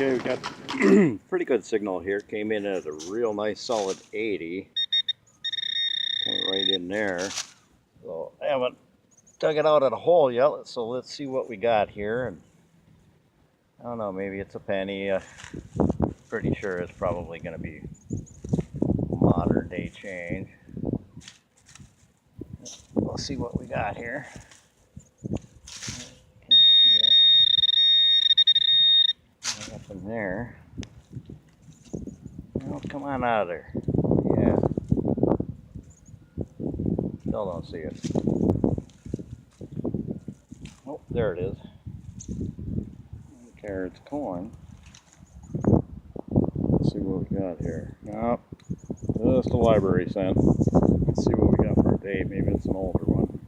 Okay, we got pretty good signal here. Came in at a real nice solid 80. Coming right in there. So I haven't dug it out of the hole yet, so let's see what we got here. And I don't know, maybe it's a penny. Pretty sure it's probably going to be modern day change. We'll see what we got here. Nothing there. Oh, come on out of there. Yeah. Still don't see it. Oh, there it is. Carrots, corn. Let's see what we got here. Nope. Just a library cent. Let's see what we got for a date. Maybe it's an older one.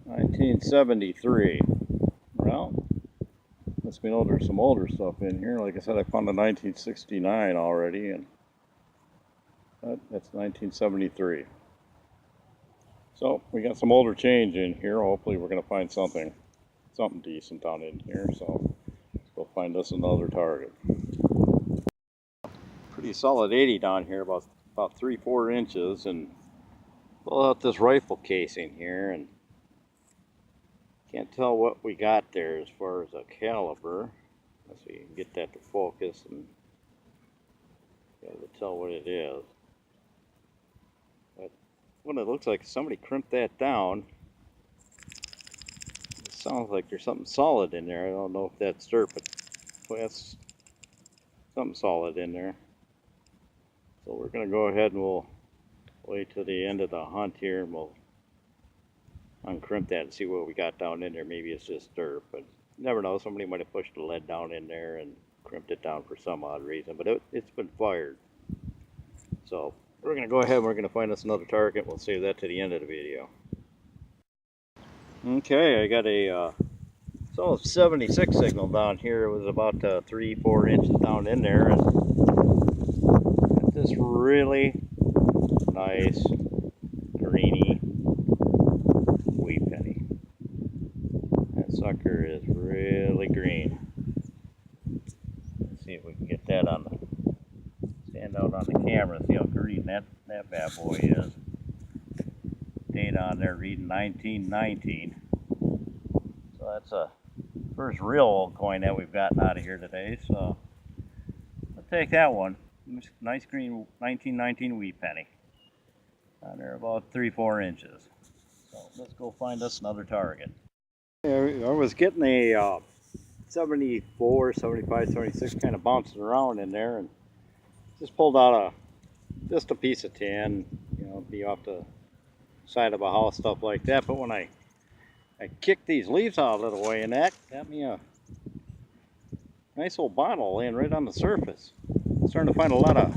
1973. Well, must be there's some older stuff in here. Like I said, I found a 1969 already, and that's 1973. So we got some older change in here. Hopefully we're going to find something decent down in here. So let's go find us another target. Pretty solid 80 down here, about 3-4 inches, and pull out this rifle casing here, and can't tell what we got there as far as a caliber. Let's see, get that to focus and be able to tell what it is. But what it looks like, somebody crimped that down. It sounds like there's something solid in there. I don't know if that's dirt, but well, that's something solid in there. So we're going to go ahead and we'll wait till the end of the hunt here, and we'll uncrimp that and see what we got down in there. Maybe it's just dirt, but you never know. Somebody might have pushed the lead down in there and crimped it down for some odd reason, but it's been fired. So we're going to go ahead and we're going to find us another target. We'll save that to the end of the video. Okay, I got a solid 76 signal down here. It was about 3-4 inches down in there, and got this really nice greeny wheat penny. That sucker is really green. Let's see if we can get that on the stand out on the camera. See how green that bad boy is. Date on there reading 1919. So that's a first real old coin that we've gotten out of here today. So let's take that one. Nice green 1919 wheat penny. Down there about 3-4 inches. So let's go find us another target. I was getting a 74, 75, 76 kind of bouncing around in there, and just pulled out just a piece of tin, you know, be off the side of a house, stuff like that. But when I kicked these leaves out a little way, and that got me a nice old bottle laying right on the surface. I'm starting to find a lot of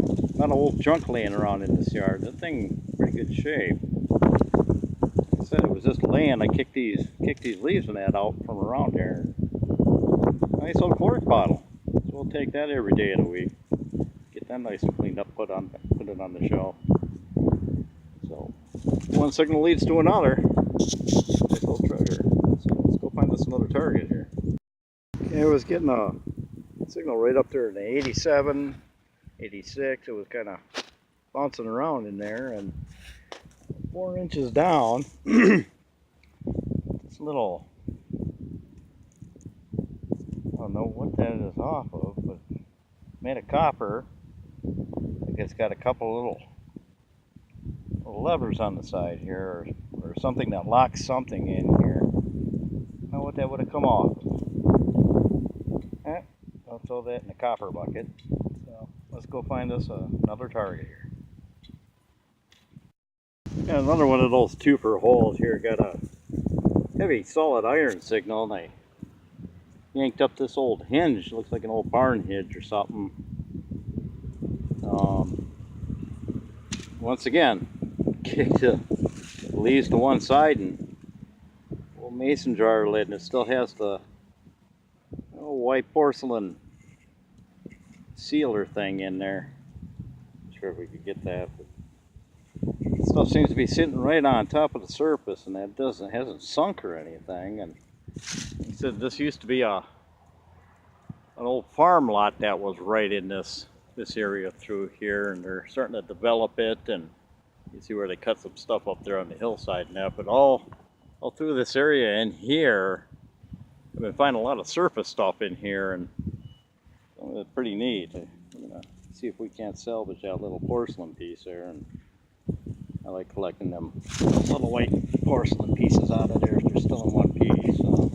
old junk laying around in this yard. That thing in pretty good shape. Like I said, it was just laying. I kicked these leaves and that out from around here. Nice old cork bottle. So we'll take that every day of the week. Get that nice and cleaned up, put it on the shelf. So one signal leads to another. Nice old treasure. So let's go find us another target here. Okay, I was getting a signal right up there in the 87, 86. It was kind of bouncing around in there, and 4 inches down, this little, I don't know what that is off of, but made of copper. I think it's got a couple little levers on the side here, or something that locks something in here. I don't know what that would have come off. I'll throw that in the copper bucket. So let's go find us another target here. Got another one of those 2-for holes here. Got a heavy solid iron signal, and I yanked up this old hinge. Looks like an old barn hinge or something. Once again, kicked the leaves to one side, and old mason jar lid, and it still has the old white porcelain sealer thing in there. Not sure if we could get that, but stuff seems to be sitting right on top of the surface, and that hasn't sunk or anything. And he said this used to be a old farm lot that was right in this area through here, and they're starting to develop it, and you see where they cut some stuff up there on the hillside and that, but all through this area in here, I've been finding a lot of surface stuff in here, and it's pretty neat. I'm gonna see if we can't salvage that little porcelain piece there, and I like collecting them little white porcelain pieces out of there if they're still in one piece. So.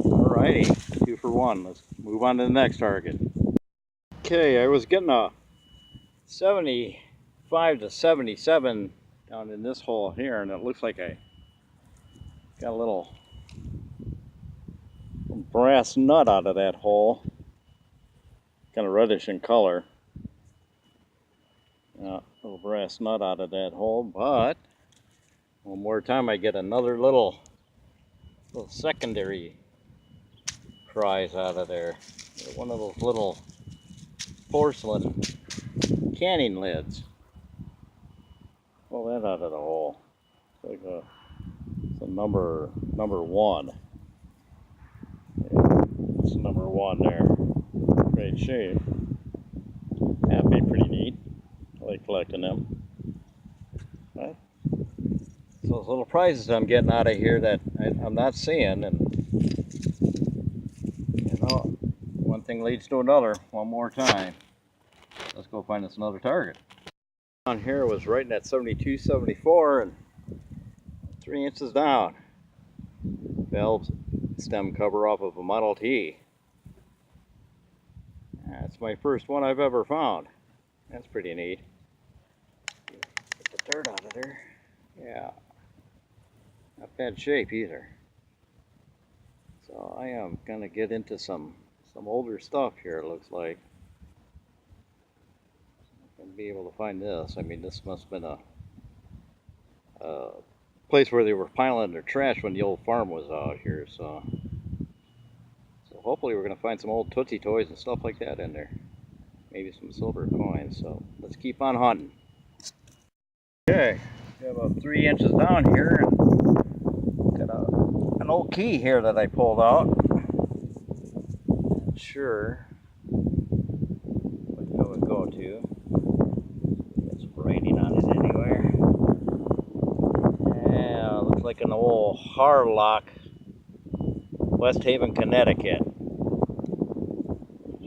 Alrighty, 2 for 1. Let's move on to the next target. Okay, I was getting a 75 to 77 down in this hole here, and it looks like I got a little brass nut out of that hole. Kind of reddish in color. A little brass nut out of that hole, but one more time I get another little secondary prize out of there. One of those little porcelain canning lids. Pull that out of the hole. It's like it's a number 1. It's number 1 there. Great shape. That'd be pretty neat. I like collecting them. Right? So those little prizes I'm getting out of here that I'm not seeing, and you know, one thing leads to another. One more time. Let's go find us another target. On here was right in that 72, 74, and 3 inches down. Valve stem cover off of a Model T. That's my first one I've ever found. That's pretty neat. Get the dirt out of there. Yeah. Not bad shape either. So I am gonna get into some older stuff here, it looks like. I'm gonna be able to find this. I mean, this must have been a place where they were piling their trash when the old farm was out here, so hopefully we're gonna find some old Tootsie Toys and stuff like that in there. Maybe some silver coins, so let's keep on hunting. Okay, got about 3 inches down here, and got an old key here that I pulled out. Not sure what that would go to. Got some writing on it anywhere. Yeah, looks like an old Harlock, West Haven, Connecticut. Not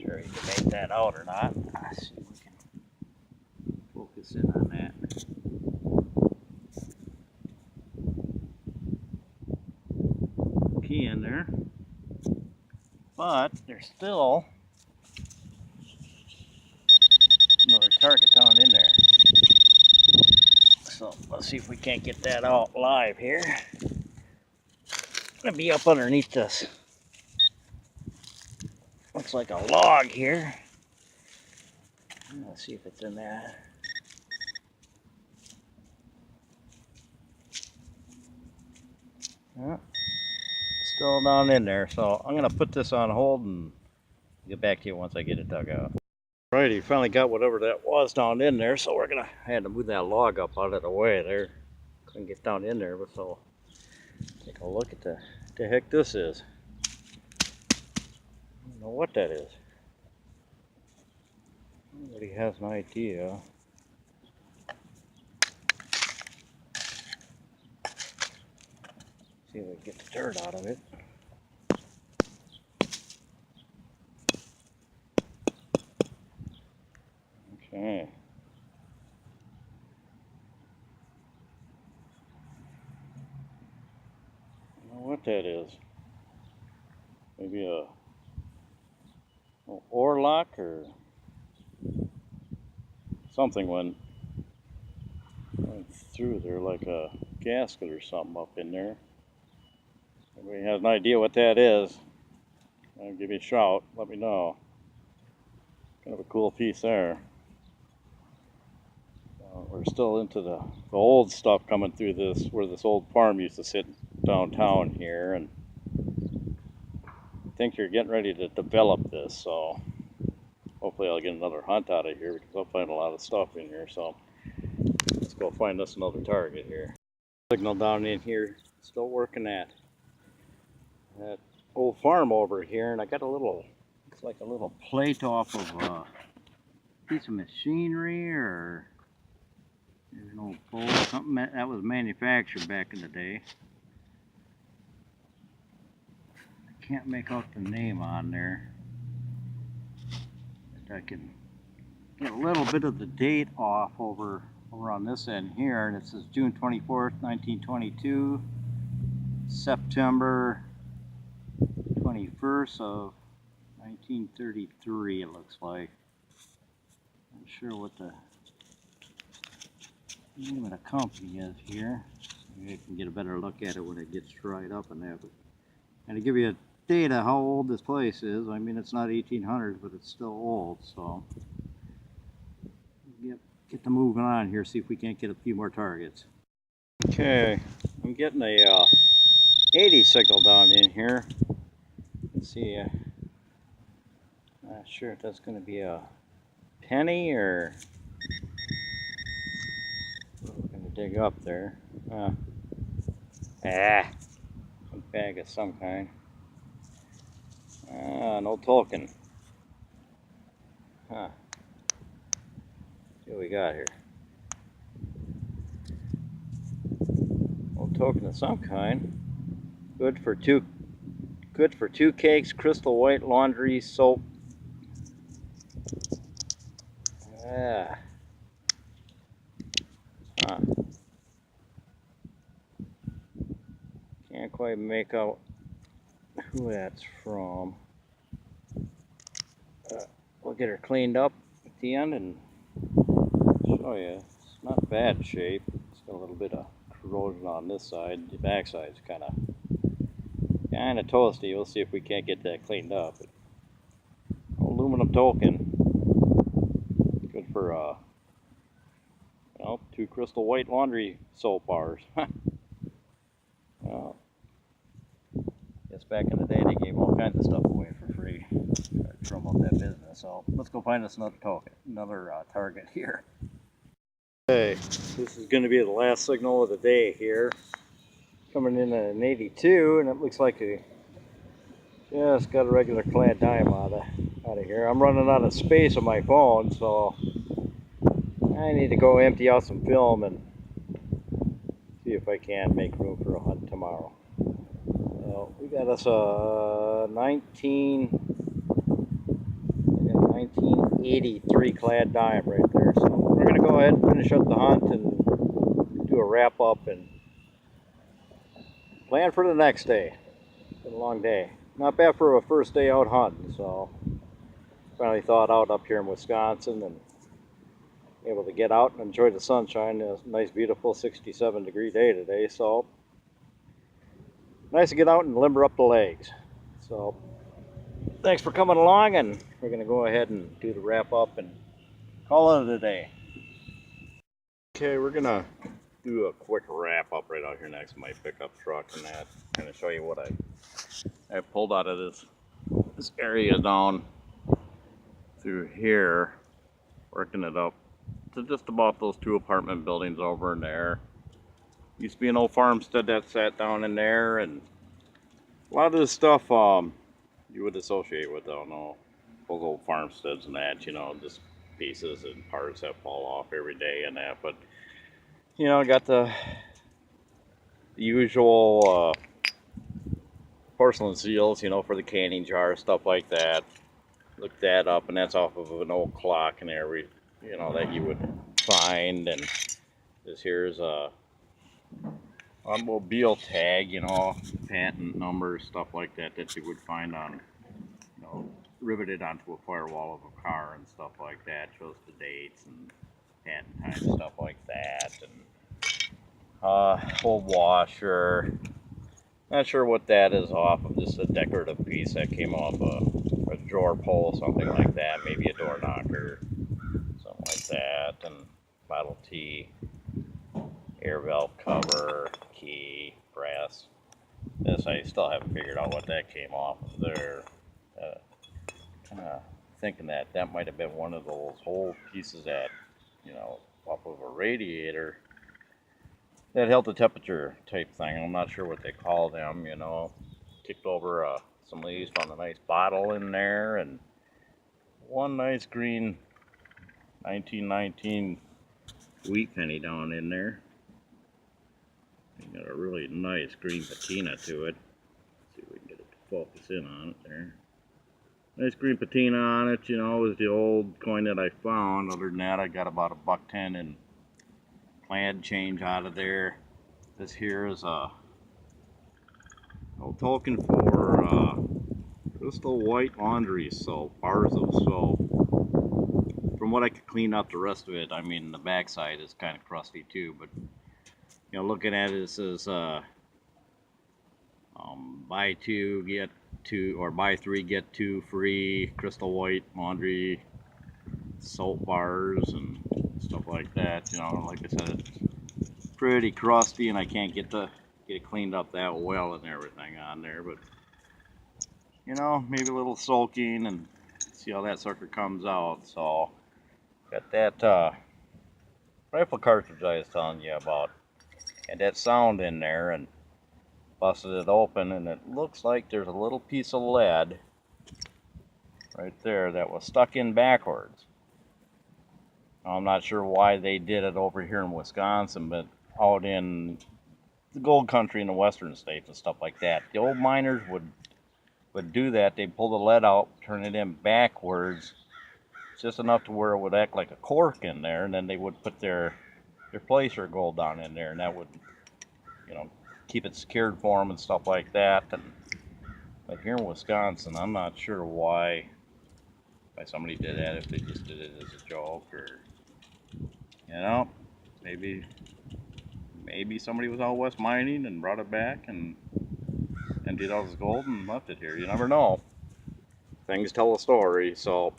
sure you can make that out or not. Let's see if we can focus in on that. Key in there, but there's still another target down in there. So let's see if we can't get that out live here. Gonna be up underneath this. Looks like a log here. Let's see if it's in that. Yeah, still down in there. So I'm gonna put this on hold and get back to you once I get it dug out. Alrighty, finally got whatever that was down in there. So I had to move that log up out of the way there. Couldn't get down in there, but so take a look at the heck this is. I don't know what that is. Nobody has an idea. See if we can get the dirt out of it. Okay. I don't know what that is. Maybe a ore lock or something went through there, like a gasket or something up in there. If anybody has an idea what that is, give me a shout, let me know. Kind of a cool piece there. We're still into the old stuff coming through this, where this old farm used to sit downtown here, and I think you're getting ready to develop this, so hopefully I'll get another hunt out of here because I'll find a lot of stuff in here. So let's go find us another target here. Signal down in here, still working at that old farm over here, and I got a Looks like a little plate off of a piece of machinery, or there's an old pole, something that was manufactured back in the day. I can't make out the name on there. But I can get a little bit of the date off over on this end here, and it says June 24th, 1922, September 21st of 1933, it looks like. Not sure what the name of the company is here. Maybe I can get a better look at it when it gets dried up and that. And to give you a date of how old this place is, I mean, it's not 1800s, but it's still old, so get the moving on here, see if we can't get a few more targets. Okay, I'm getting a 80 signal down in here. Let's see, not sure if that's going to be a penny or we're going to dig up there. A bag of some kind. No token. Huh. See what we got here. No token of some kind. Good for two cakes, crystal white laundry soap. Yeah. Huh. Can't quite make out who that's from. We'll get her cleaned up at the end and show you. It's not bad shape. It's got a little bit of corrosion on this side. The back side's kind of toasty. We'll see if we can't get that cleaned up. But aluminum token. Good for well, 2 crystal white laundry soap bars. Well, guess back in the day they gave all kinds of stuff away for free. Try to drum up that business. So let's go find us another token, another target here. Okay, this is going to be the last signal of the day here. Coming in at an 82, and it looks like a just got a regular clad dime out of here. I'm running out of space on my phone, so I need to go empty out some film and see if I can make room for a hunt tomorrow. So we got us a 1983 clad dime right there. So we're going to go ahead and finish up the hunt and do a wrap up and plan for the next day. It's been a long day. Not bad for a first day out hunting, so finally thawed out up here in Wisconsin and able to get out and enjoy the sunshine. A nice beautiful 67-degree day today, so nice to get out and limber up the legs. So thanks for coming along, and we're going to go ahead and do the wrap up and call it a day. Okay, we're going to do a quick wrap up right out here next to my pickup truck and that, kind of show you what I pulled out of this area down through here, working it up to just about those 2 apartment buildings over in there. Used to be an old farmstead that sat down in there, and a lot of this stuff you would associate with, I don't know, those old farmsteads and that, you know, just pieces and parts that fall off every day and that. But you know, got the usual porcelain seals, you know, for the canning jar, stuff like that. Looked that up, and that's off of an old clock in there, you know, that you would find. And this here's a automobile tag, you know, patent numbers, stuff like that that you would find on, you know, riveted onto a firewall of a car and stuff like that. Shows the dates and patent time, stuff like that. And old washer. Not sure what that is off of, just a decorative piece that came off a drawer pull, something like that. Maybe a door knocker, something like that. And Model T, air valve cover, key, brass. This, I still haven't figured out what that came off of there. Kind of thinking that might have been one of those whole pieces that, you know, off of a radiator that held the temperature type thing. I'm not sure what they call them, you know. Kicked over a Some ladies found a nice bottle in there, and one nice green 1919 wheat penny down in there. Got a really nice green patina to it. Let's see if we can get it to focus in on it there. Nice green patina on it, you know, is the old coin that I found. Other than that, I got about $1.10 in plaid change out of there. This here is a token for crystal white laundry soap, bars of soap. From what I could clean up the rest of it, I mean the backside is kind of crusty too, but you know, looking at it, this is buy two get two, or buy three get two free crystal white laundry soap bars and stuff like that. You know, like I said, it's pretty crusty, and I can't get it cleaned up that well and everything on there. But you know, maybe a little soaking and see how that sucker comes out. So got that rifle cartridge I was telling you about, and that sound in there, and busted it open, and it looks like there's a little piece of lead right there that was stuck in backwards. Now, I'm not sure why they did it over here in Wisconsin, but out in the gold country in the western states and stuff like that, the old miners would do that. They'd pull the lead out, turn it in backwards, just enough to where it would act like a cork in there, and then they would put their placer gold down in there, and that would, you know, keep it secured for them and stuff like that. And but here in Wisconsin, I'm not sure why somebody did that. If they just did it as a joke, or you know, maybe somebody was out west mining and brought it back and emptied out his gold and left it here. You never know. Things tell a story. So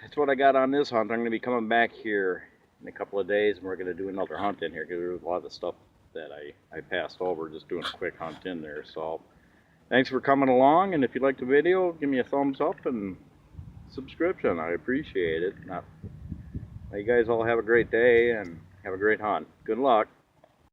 that's what I got on this hunt. I'm going to be coming back here in a couple of days, and we're going to do another hunt in here because there was a lot of stuff that I passed over just doing a quick hunt in there. So thanks for coming along, and if you liked the video, give me a thumbs up and subscription. I appreciate it. Now, you guys all have a great day and have a great hunt. Good luck.